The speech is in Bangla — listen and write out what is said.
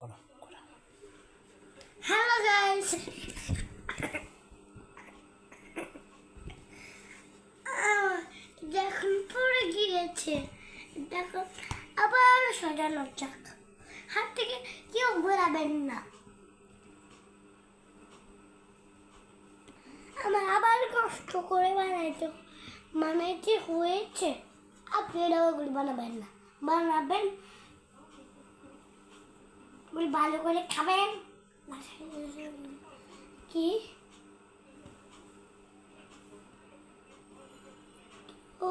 করো করো। হ্যালো গাইস, যখন পড়ে গিয়েছে দেখো আবার সাজানো যাক। হাত থেকে কেউ ঘোরাবেন না। আমার আবার কষ্ট করে বানাইতে হয়েছে। আপনারা ওগুলি বানাবেন না, বানাবেন ওগুলি ভালো করে খাবেন। কি ও